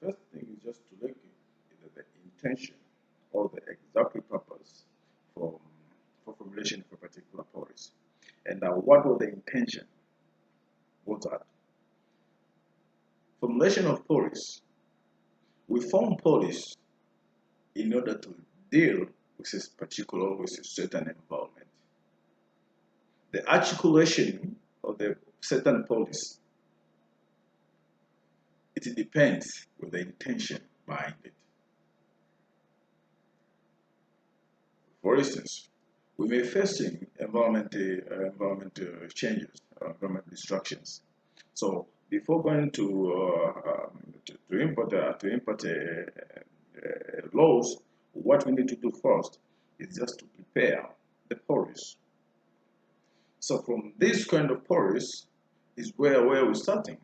first thing is just to look at the intention or the exact purpose for, for formulation of a particular policy. And what was the intention? What's that? Formulation of policy. We form policy in order to deal with this particular, with a certain environment. The articulation of the certain policy, it depends with the intention behind it. For instance, we may face environmental changes, environmental destructions. So before going to import laws, what we need to do first is just to prepare the policy. So from this kind of policy is where we're starting,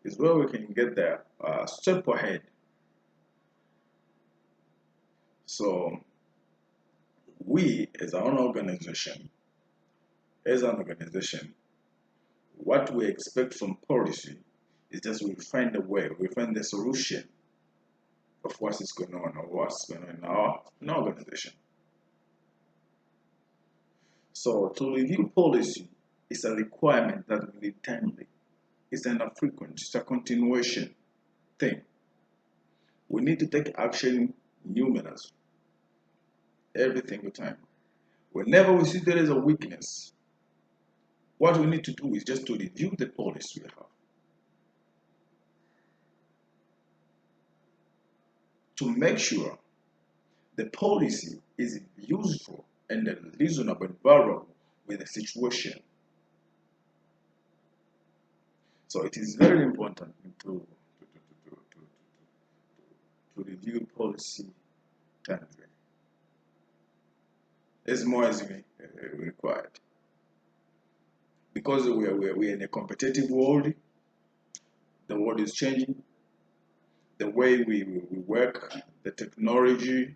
is where we can get there step ahead. So we as an organization, what we expect from policy is just we find a way, we find the solution of what is going on or what's going on in our organization. So to review policy is a requirement that we need timely. It's an frequent, it's a continuation thing. We need to take action numerous every single time. Whenever we see there is a weakness, what we need to do is just to review the policy we have. To make sure the policy is useful and reasonable and variable with the situation. So it is very important to review policy timely, as more as required. Because we're in a competitive world, the world is changing, the way we work, the technology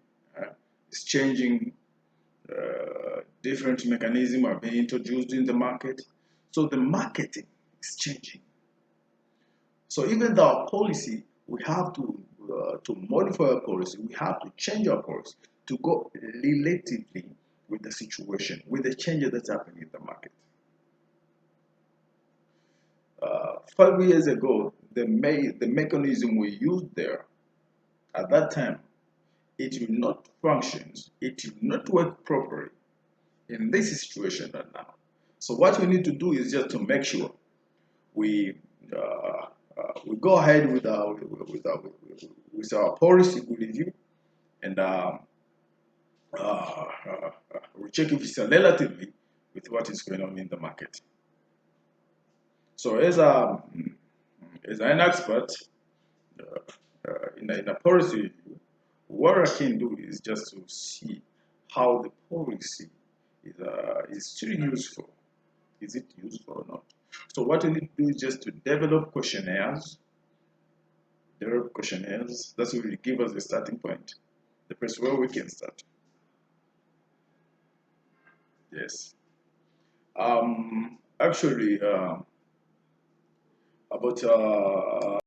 is changing, different mechanisms are being introduced in the market. So the marketing is changing. So even though our policy, we have to modify our policy, we have to change our policy to go relatively with the situation, with the changes that's happening in the market. 5 years ago, the mechanism we used there at that time, it will not function, it will not work properly in this situation right now. So what we need to do is just to make sure we go ahead with our policy review, and we check if it's relatively with what is going on in the market. So as an expert in a policy review, what I can do is just to see how the policy is still useful. Is it useful or not? So what we need to do is just to develop questionnaires. That's what will give us the starting point, the place where we can start. Yes. Actually, about